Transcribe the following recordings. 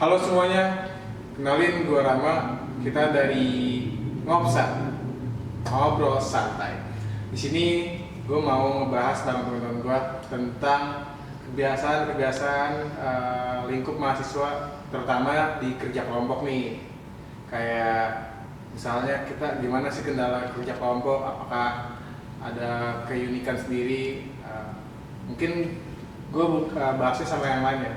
Halo semuanya, kenalin gue Rama. Kita dari Ngopsa, ngobrol santai. Di sini gue mau ngebahas sama teman-teman gue tentang kebiasaan-kebiasaan lingkup mahasiswa, terutama di kerja kelompok nih. Kayak misalnya kita gimana sih kendala kerja kelompok? Apakah ada keunikan sendiri? Mungkin gue bahasnya sama yang lain ya.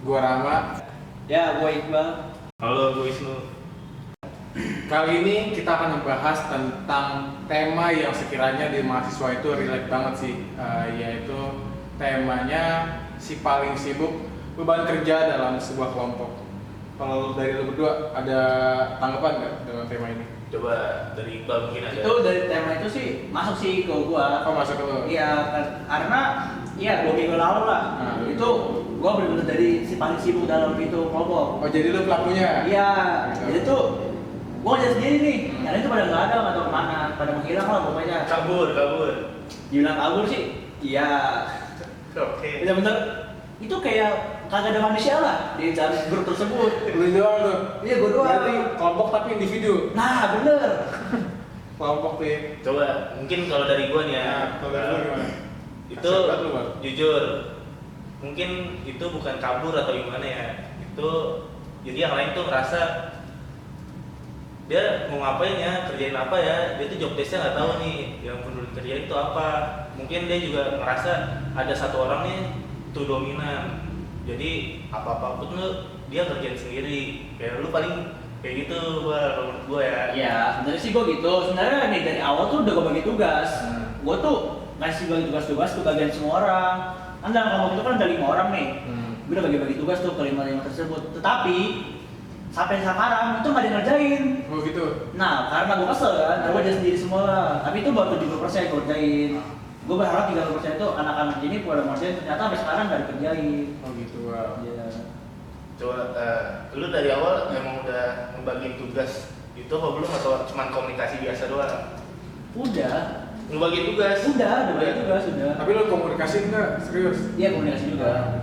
Gue Rama. Ya, gue Iqbal. Halo, gue Wisnu. Kali ini kita akan membahas tentang tema yang sekiranya di mahasiswa itu relate banget sih, yaitu temanya si paling sibuk beban kerja dalam sebuah kelompok. Kalau dari lu berdua ada tanggapan nggak dengan tema ini? Coba dari Iqbal mungkin ada. Itu dari tema itu sih masuk sih ke gue. Oh, masuk ke lu? Iya, karena iya 2 minggu lalu lah. Itu gue bener-bener dari si paling sibuk dalam itu kelompok. Oh, jadi lu pelakunya? Iya, Gitu. jadi tuh gue aja sendiri nih. Yang itu pada nggak ada, nggak tahu kemana, pada menghilang lah pokoknya. Kabur. Dibilang kabur sih, iya. Oke. Bener-bener itu kayak kagak ada manusia lah di dalam grup tersebut. Lu doang tuh? Iya, gue doang. Berarti kelompok tapi individu? Nah, bener. Kelompok nih. Coba mungkin kalau dari gue nih ya. Nah, kalau dari lu gimana? Itu Kasih obat lu, Bang. jujur. Mungkin itu bukan kabur atau gimana ya. Itu jadi yang lain tuh ngerasa dia mau ngapain ya, kerjain apa ya, dia tuh job desk-nya nggak tahu nih yang perlu dikerjain itu apa. Mungkin dia juga ngerasa ada satu orang nih tuh dominan, jadi apa-apa pun lu dia kerjain sendiri. Kayak lu paling kayak gitu menurut gua ya. Iya, sebenarnya sih gue gitu. Sebenarnya nih dari awal tuh udah gue bagi tugas. Gue tuh ngasih bagi tugas-tugas ke bagian semua orang. Kan dalam kelompok itu kan ada 5 orang nih. Gue udah bagi-bagi tugas tuh ke 5 tersebut. Tetapi sampai sekarang itu nggak ada yang ngerjain. Oh gitu? Nah, karena gue kesel kan, gue aja sendiri semua lah. Tapi itu baru 70% gue kerjain. Gue berharap 30% itu anak-anak ini pada ngerjain, ternyata sampai sekarang nggak dikerjain. Oh gitu, wow. Iya. Coba lu dari awal emang udah ngebagiin tugas itu apa belum, atau cuma komunikasi biasa doang? Udah. Ngebagiin tugas? Udah bagi tugas, udah. Tapi lu komunikasi enggak? Serius? Iya, komunikasi juga.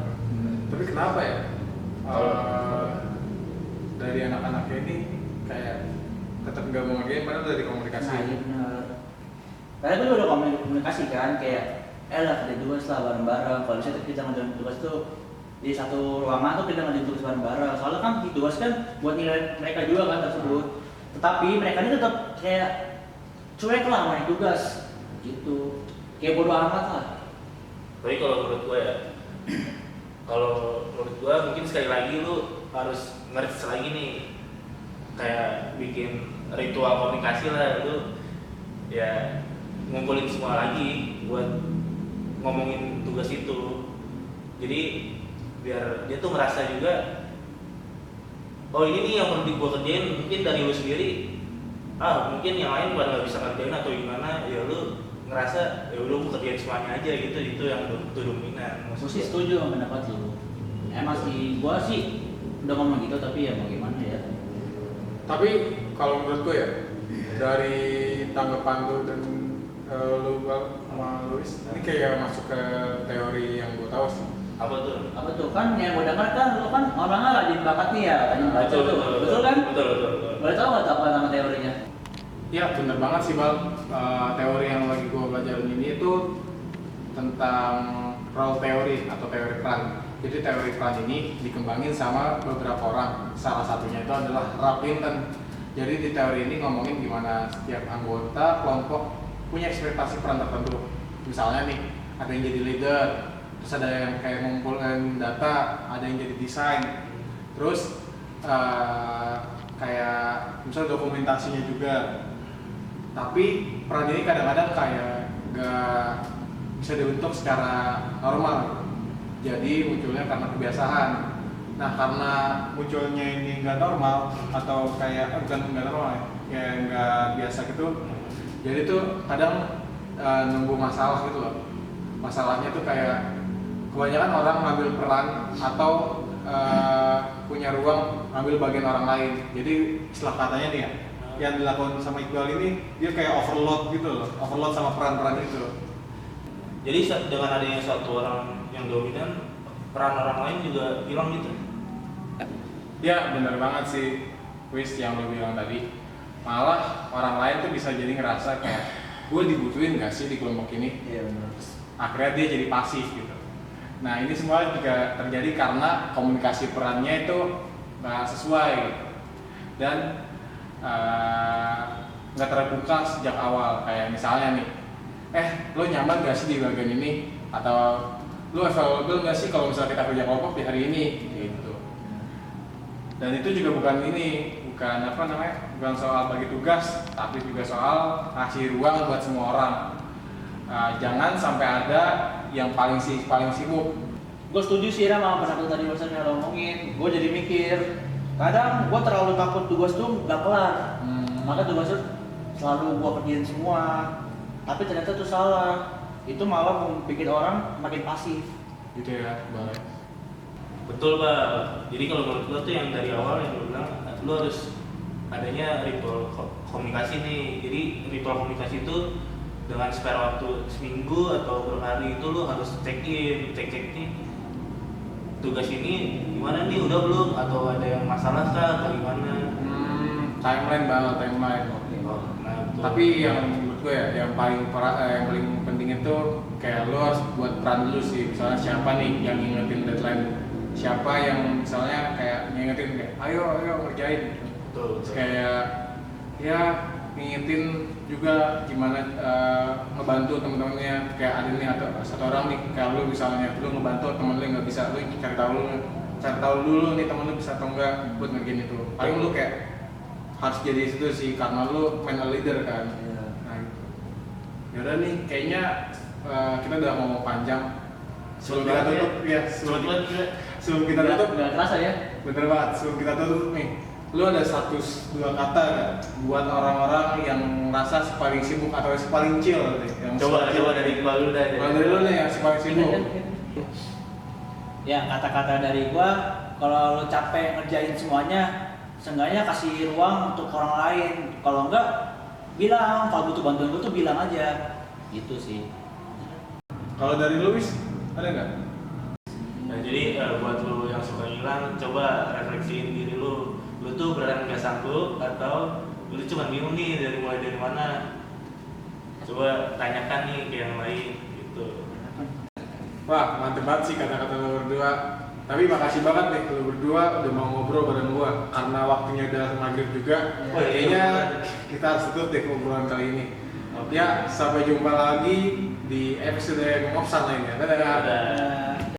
Tapi kenapa ya? Dari anak-anaknya ini kayak tetap nggak mau ngerjain padahal dari komunikasi. Nah, iya benar. Karena gue udah komunikasi kan, kayak lah kerja tugas lah bareng-bareng. Kalau misalnya kita ngerjain tugas tuh di satu ruangan tuh kita ngerjain tugas bareng-bareng. Soalnya kan tugas kan buat nilai mereka juga kan tersebut. Tetapi mereka ini tetap kayak cuek lah main tugas gitu. Kayak bodo amat lah. Tapi kalau menurut gue ya, kalau menurut gue mungkin sekali lagi lu harus ngerti lagi nih, kayak bikin ritual komunikasi lah. Lu ya ngumpulin semua lagi buat ngomongin tugas itu. Jadi biar dia tuh ngerasa juga, oh ini nih yang perlu gue kerjain. Mungkin dari lu sendiri, mungkin yang lain pada nggak bisa ngerjain atau gimana, ya lu ngerasa ya udah gue kerjain semuanya aja gitu. Itu yang dominan. Gue sih setuju sama pendapat lu. Emang sih, gue sih udah ngomong gitu, tapi ya bagaimana ya. Tapi kalau menurut gue ya, dari tanggapan lu dan lu sama Luis, ini kayak masuk ke teori yang gue tahu sih. Apa tuh? Apa tuh kan yang gue dengar kan lu kan orangnya rajin bakat nih ya, rajin baca tuh. Betul kan? Betul. Boleh tahu nggak apa nama teorinya? Ya bener banget sih Bal. Teori yang lagi gue pelajarin ini itu tentang role theory atau teori peran. Jadi teori peran ini dikembangin sama beberapa orang. Salah satunya itu adalah Ralph Linton. Jadi di teori ini ngomongin gimana setiap anggota kelompok punya ekspektasi peran tertentu. Misalnya nih, ada yang jadi leader, terus ada yang kayak ngumpulin data, ada yang jadi desain, terus kayak misalnya dokumentasinya juga. Tapi peran ini kadang-kadang kayak gak bisa dibentuk secara normal. Jadi munculnya karena kebiasaan. Nah, karena munculnya ini nggak normal atau kayak bukan nggak normal ya, kayak nggak biasa gitu. Jadi tuh kadang nunggu masalah gitu loh. Masalahnya tuh kayak kebanyakan orang ngambil peran atau punya ruang ngambil bagian orang lain. Jadi istilah katanya nih ya, yang dilakukan sama Iqbal ini dia kayak overload gitu loh, overload sama peran-peran itu. Jadi dengan adanya satu orang yang dominan, peran orang lain juga hilang gitu. Ya bener banget sih Wis yang lo bilang tadi. Malah orang lain tuh bisa jadi ngerasa kayak gue dibutuhin gak sih di kelompok ini. Iya benar. Akhirnya dia jadi pasif gitu. Nah ini semua juga terjadi karena komunikasi perannya itu nggak sesuai gitu. Dan nggak terbuka sejak awal. Kayak misalnya nih, lo nyaman gak sih di bagian ini? Atau lo available gak sih kalau misalnya kita kerja kelompok di hari ini? Gitu. Dan itu juga bukan bukan soal bagi tugas, tapi juga soal kasih ruang buat semua orang. Jangan sampai ada yang paling sibuk. Gue setuju sih sama apa tadi barusan yang lo ngomongin. Gue jadi mikir, kadang gue terlalu takut tugas tuh gak kelar. Maka tugas tuh selalu gue kerjain semua. Tapi ternyata tuh salah. Itu malah bikin orang makin pasif. Gitu ya, Bang. Betul Pak. Jadi kalau menurut lo tuh yang dari awal yang lo bilang, lo harus adanya ritual komunikasi nih. Jadi ritual komunikasi itu dengan spare waktu seminggu atau beberapa hari itu lo harus cek nih tugas ini gimana nih, udah belum, atau ada yang masalah kah atau gimana. Timeline banget, timeline. Nah, betul. Tapi yang menurut gue ya, yang paling penting itu kayak lo harus buat peran dulu sih. Misalnya siapa nih yang ngingetin deadline, siapa yang misalnya kayak ngingetin kayak ayo ngerjain. Betul. Terus kayak ya ngingetin juga gimana ngebantu temen-temennya. Kayak ada nih atau satu orang nih kayak lu misalnya, lu ngebantu temen lu yang nggak bisa, lu cari tahu dulu nih temen lu bisa atau enggak buat ngerjain itu. Paling lu kayak harus jadi itu sih karena lu main leader kan. Iya. Nah gitu. Yaudah nih kayaknya kita udah ngomong panjang. Sebelum kita tutup ya, sebelum kita tutup Nggak kerasa ya? bener banget, sebelum kita tutup nih, lu ada 1-2 kata gak buat orang-orang yang merasa paling sibuk atau paling chill nih? Coba dari Iqbal dulu dah. Kalau dari lu nih yang paling sibuk. Ya kata-kata dari gua, kalau lo capek ngerjain semuanya, seenggaknya kasih ruang untuk orang lain. Kalau enggak, bilang kalau butuh bantuan gua tuh bilang aja. Gitu sih. Kalau dari lu Wis, ada nggak? Nah, jadi buat lu yang suka hilang, coba refleksiin diri lu. Lu tuh beneran nggak sanggup atau lu cuma bingung nih mulai dari mana? Coba tanyakan nih ke yang lain gitu. Wah, mantep banget sih kata-kata lu berdua. Tapi makasih banget nih lu berdua udah mau ngobrol bareng gua. Karena waktunya udah maghrib juga. Oh, iya. Kayaknya kita harus tutup deh obrolan kali ini. Ya, sampai jumpa lagi di episode Ngopsan lainnya. Dadah. Dadah.